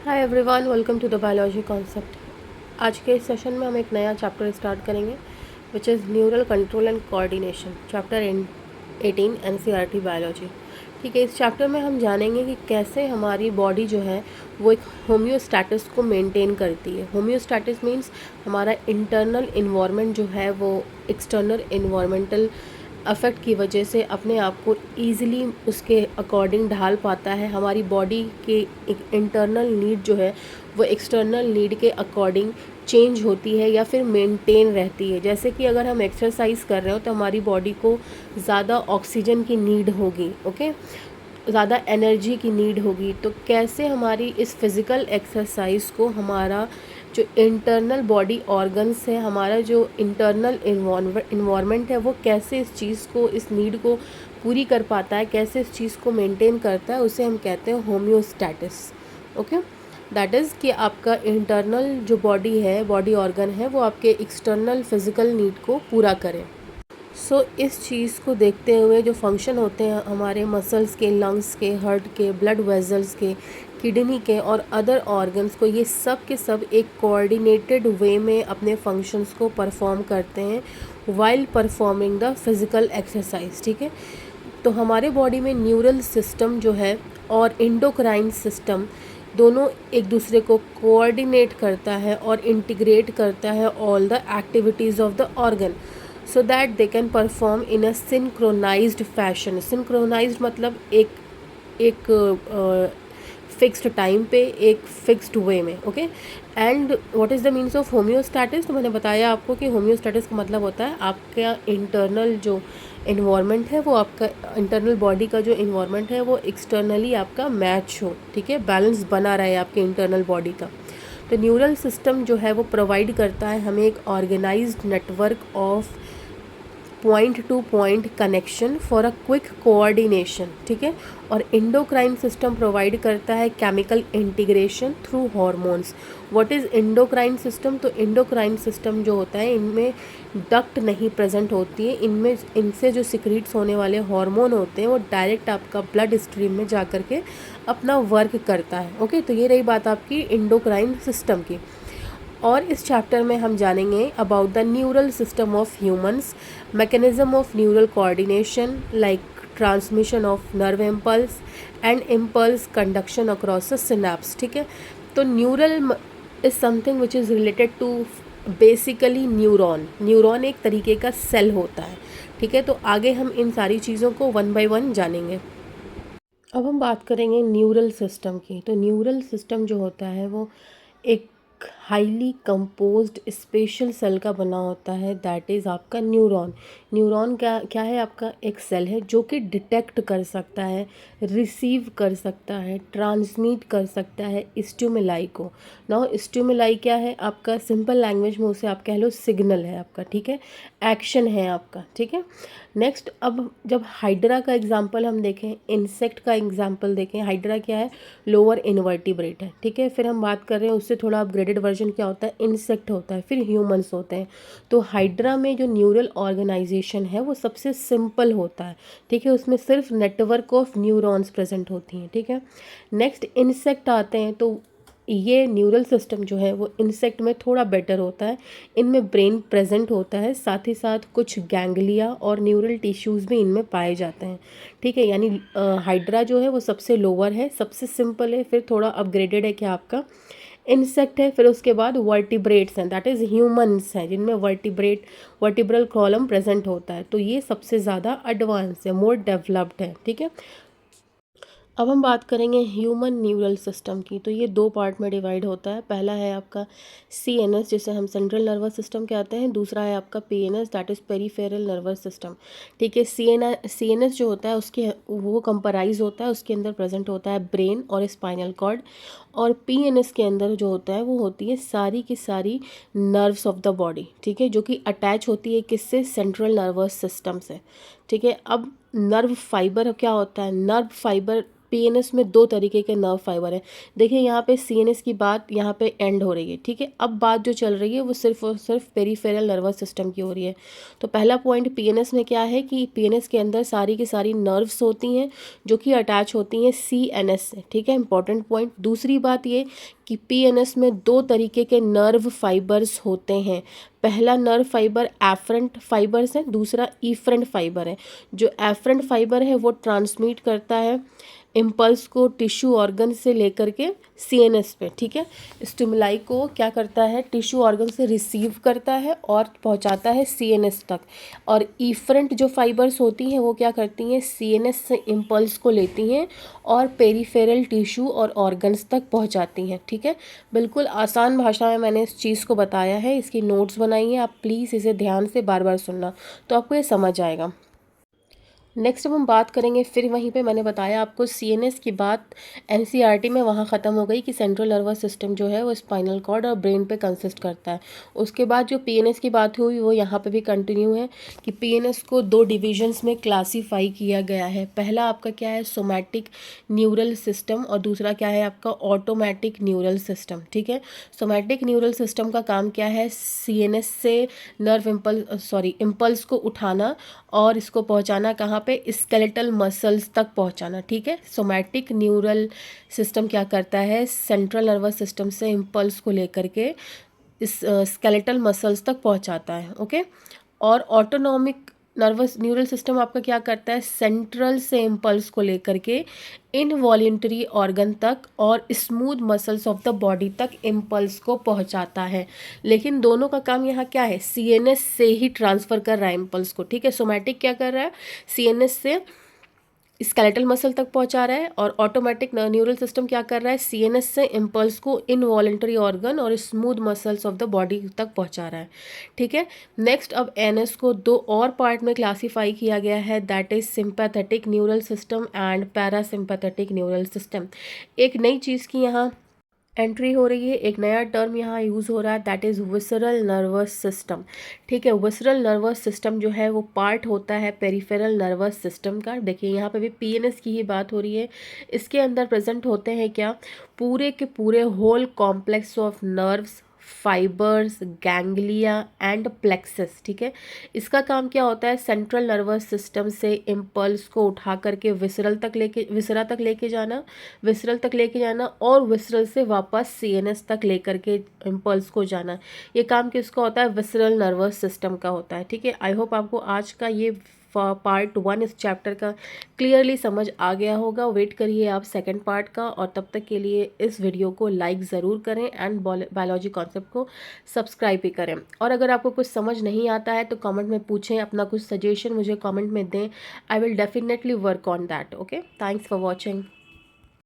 Hi everyone, welcome to the biology concept. आज के इस सेशन में हम एक नया चैप्टर स्टार्ट करेंगे which is neural control and coordination, chapter 18 NCERT biology. ठीक है, इस चैप्टर में हम जानेंगे कि कैसे हमारी बॉडी जो है वो एक होम्योस्टैटिस को मेंटेन करती है। होम्योस्टैटिस मीन्स हमारा इंटरनल इन्वायरमेंट जो है वो एक्सटर्नल इन्वायरमेंटल अफेक्ट की वजह से अपने आप को ईज़िली उसके अकॉर्डिंग ढाल पाता है। हमारी बॉडी के एक इंटरनल नीड जो है वो एक्सटर्नल नीड के अकॉर्डिंग चेंज होती है या फिर मेंटेन रहती है। जैसे कि अगर हम एक्सरसाइज कर रहे हो तो हमारी बॉडी को ज़्यादा ऑक्सीजन की नीड होगी, ओके, ज़्यादा एनर्जी की नीड होगी। तो कैसे हमारी इस फिज़िकल एक्सरसाइज को हमारा जो इंटरनल बॉडी ऑर्गन्स है, हमारा जो इंटरनल इन्वायरमेंट है, वो कैसे इस चीज़ को, इस नीड को पूरी कर पाता है, कैसे इस चीज़ को मेंटेन करता है, उसे हम कहते हैं होम्योस्टैटिस। ओके, दैट इज़ कि आपका इंटरनल जो बॉडी है, बॉडी ऑर्गन है, वो आपके एक्सटर्नल फिज़िकल नीड को पूरा करे। इस चीज़ को देखते हुए जो फंक्शन होते हैं हमारे मसल्स के, लंग्स के, हार्ट के, ब्लड वेजल्स के, किडनी के और अदर ऑर्गन्स को, ये सब के सब एक कोऑर्डिनेटेड वे में अपने फंक्शंस को परफॉर्म करते हैं while performing the physical exercise. ठीक है, तो हमारे बॉडी में न्यूरल सिस्टम जो है और एंडोक्राइन सिस्टम दोनों एक दूसरे को कोऑर्डिनेट करता है और इंटीग्रेट करता है all the activities of the organ so that they can perform in a synchronized fashion। synchronized मतलब एक फिक्स्ड टाइम पे, एक फिक्स्ड वे में। Okay, and what is the means of homeostasis? तो मैंने बताया आपको कि होम्योस्टैटिस का मतलब होता है आपका इंटरनल जो इन्वायरमेंट है, वो आपका इंटरनल बॉडी का जो इन्वायरमेंट है वो एक्सटर्नली आपका मैच हो। ठीक है, बैलेंस बना रहे आपके इंटरनल बॉडी का। तो न्यूरल सिस्टम जो है वो प्रोवाइड करता है हमें एक organized network of point to point connection for a quick coordination. ठीक है, और एंडोक्राइन सिस्टम प्रोवाइड करता है chemical integration through hormones. What is endocrine system? तो एंडोक्राइन सिस्टम जो होता है, इनमें डक्ट नहीं प्रेजेंट होती है, इनमें इनसे जो सिक्रीट्स होने वाले हार्मोन होते हैं वो डायरेक्ट आपका ब्लड स्ट्रीम में जा कर के अपना वर्क करता है। ओके, तो ये रही बात आपकी एंडोक्राइन सिस्टम की। और इस चैप्टर में हम जानेंगे about the neural system of humans, mechanism of neural coordination like transmission of nerve impulse and impulse conduction across the synapse. ठीक है, तो neural is something which is related to basically neuron. Neuron एक तरीके का cell होता है। ठीक है, तो आगे हम इन सारी चीज़ों को वन बाय वन जानेंगे। अब हम बात करेंगे न्यूरल सिस्टम की। तो न्यूरल सिस्टम जो होता है वो एक हाईली कंपोज्ड स्पेशल सेल का बना होता है, दैट इज़ आपका न्यूरॉन। न्यूरॉन क्या क्या है? आपका एक सेल है जो कि डिटेक्ट कर सकता है, रिसीव कर सकता है, ट्रांसमिट कर सकता है स्टिमुलाई को। नाउ स्टिमुलाई क्या है? आपका सिंपल लैंग्वेज में उसे आप कह लो सिग्नल है आपका। ठीक है, एक्शन है आपका। ठीक है, नेक्स्ट, अब जब हाइड्रा का एग्जांपल हम देखें, इंसेक्ट का एग्जांपल देखें, हाइड्रा क्या है? लोअर इनवर्टिब्रेट है। ठीक है, फिर हम बात कर रहे हैं उससे थोड़ा अपग्रेडेड वर्जन क्या होता है? इंसेक्ट होता है, फिर ह्यूमंस होते हैं। तो हाइड्रा में जो न्यूरल ऑर्गेनाइजेशन है वो सबसे सिंपल होता है। ठीक है, उसमें सिर्फ नेटवर्क ऑफ न्यूरॉन्स प्रेजेंट होती हैं। ठीक है, नेक्स्ट इंसेक्ट आते हैं, तो ये न्यूरल सिस्टम जो है वो इंसेक्ट में थोड़ा बेटर होता है। इनमें ब्रेन प्रेजेंट होता है, साथ ही साथ कुछ गैंग्लिया और न्यूरल टिश्यूज़ भी इनमें पाए जाते हैं। ठीक है, यानी हाइड्रा जो है वो सबसे लोअर है, सबसे सिंपल है, फिर थोड़ा अपग्रेडेड है क्या आपका इंसेक्ट है, फिर उसके बाद वर्टिब्रेट्स हैं, दैट इज़ ह्यूमंस हैं, जिनमें वर्टिब्रल कॉलम प्रेजेंट होता है। तो ये सबसे ज़्यादा एडवांस है, मोर डेवलप्ड है। ठीक है, अब हम बात करेंगे ह्यूमन न्यूरल सिस्टम की। तो ये दो पार्ट में डिवाइड होता है। पहला है आपका CNS, जिसे हम सेंट्रल नर्वस सिस्टम कहते हैं। दूसरा है आपका PNS, that is peripheral nervous system. ठीक है, CNS जो होता है उसके वो कंपराइज होता है, उसके अंदर प्रेजेंट होता है ब्रेन और स्पाइनल कॉर्ड। और PNS के अंदर जो होता है वो होती है सारी की सारी नर्व्स ऑफ द बॉडी। ठीक है, जो कि अटैच होती है किससे? सेंट्रल नर्वस सिस्टम से। ठीक है, अब नर्व फाइबर क्या होता है? नर्व फाइबर पीएनएस में दो तरीके के नर्व फाइबर हैं। देखिए यहाँ पे सीएनएस की बात यहाँ पे एंड हो रही है, ठीक है। अब बात जो चल रही है वो सिर्फ और सिर्फ पेरिफेरल नर्वस सिस्टम की हो रही है। तो पहला पॉइंट पीएनएस में क्या है कि पीएनएस के अंदर सारी की सारी नर्व्स होती हैं जो कि अटैच होती हैं सीएनएस से, ठीक है, इंपॉर्टेंट पॉइंट। दूसरी बात ये कि पीएनएस में दो तरीके के नर्व फाइबर्स होते हैं। पहला नर्व फाइबर एफरेंट फाइबर्स है, दूसरा इफरेंट फाइबर है। जो एफरेंट फाइबर है वो ट्रांसमिट करता है इम्पल्स को टिश्यू ऑर्गन से लेकर के सीएनएस पे, ठीक है। स्टिमुलाई को क्या करता है, टिश्यू ऑर्गन से रिसीव करता है और पहुंचाता है सीएनएस तक। और इफरेंट जो फाइबर्स होती हैं वो क्या करती हैं, सीएनएस से इम्पल्स को लेती हैं और पेरिफेरल टिश्यू और ऑर्गन्स तक पहुंचाती हैं, ठीक है। बिल्कुल आसान भाषा में मैंने इस चीज़ को बताया है, इसकी नोट्स बनाई हैं, आप प्लीज़ इसे ध्यान से बार बार सुनना तो आपको ये समझ आएगा। नेक्स्ट अब हम बात करेंगे, फिर वहीं पे मैंने बताया आपको सीएनएस की बात एनसीईआरटी में वहाँ ख़त्म हो गई कि सेंट्रल नर्वस सिस्टम जो है वो स्पाइनल कॉर्ड और ब्रेन पे कंसिस्ट करता है। उसके बाद जो पीएनएस की बात हुई वो यहाँ पे भी कंटिन्यू है कि पीएनएस को दो डिविजन्स में क्लासीफाई किया गया है। पहला आपका क्या है, सोमैटिक न्यूरल सिस्टम, और दूसरा क्या है आपका ऑटोमेटिक न्यूरल सिस्टम, ठीक है। सोमैटिक न्यूरल सिस्टम का काम क्या है, सीएनएस से नर्व इम्पल्स को उठाना और इसको पहुंचाना कहाँ पे, स्केलेटल मसल्स तक पहुंचाना, ठीक है। सोमैटिक न्यूरल सिस्टम क्या करता है, सेंट्रल नर्वस सिस्टम से इम्पल्स को लेकर के इस स्केलेटल मसल्स तक पहुंचाता है, ओके। और ऑटोनॉमिक नर्वस न्यूरल सिस्टम आपका क्या करता है, सेंट्रल से इम्पल्स को लेकर के इनवॉल्यूंटरी ऑर्गन तक और smooth muscles of the body तक इम्पल्स को पहुंचाता है। लेकिन दोनों का काम यहाँ क्या है, सीएनएस से ही ट्रांसफ़र कर रहा है इम्पल्स को, ठीक है। सोमैटिक क्या कर रहा है, सीएनएस से स्केलेटल मसल तक पहुंचा रहा है, और ऑटोमेटिक न्यूरल सिस्टम क्या कर रहा है, सीएनएस से इम्पल्स को इनवॉलंटरी ऑर्गन और smooth muscles of the body तक पहुंचा रहा है, ठीक है। नेक्स्ट अब एनएस को दो और पार्ट में क्लासीफाई किया गया है, that is sympathetic neural system and parasympathetic neural system. एक नई चीज़ की यहाँ एंट्री हो रही है, एक नया टर्म यहाँ यूज़ हो रहा है, that is visceral nervous system, ठीक है। विसरल नर्वस सिस्टम जो है वो पार्ट होता है पेरिफेरल नर्वस सिस्टम का। देखिए यहाँ पे भी पीएनएस की ही बात हो रही है। इसके अंदर प्रेजेंट होते हैं क्या, पूरे के पूरे whole complex of nerves, fibers, ganglia and plexus, ठीक है। इसका काम क्या होता है, सेंट्रल नर्वस सिस्टम से इम्पल्स को उठा करके विसरल तक लेके विसरल तक लेके जाना और विसरल से वापस सीएनएस तक लेकर के इम्पल्स को जाना। ये काम किसका होता है, विसरल नर्वस सिस्टम का होता है, ठीक है। आई होप आपको आज का ये पार्ट 1 इस चैप्टर का क्लियरली समझ आ गया होगा। वेट करिए आप सेकंड पार्ट का, और तब तक के लिए इस वीडियो को लाइक ज़रूर करें एंड बायोलॉजी कॉन्सेप्ट को सब्सक्राइब भी करें। और अगर आपको कुछ समझ नहीं आता है तो कमेंट में पूछें, अपना कुछ सजेशन मुझे कमेंट में दें, I will definitely work on that, okay. Thanks for watching.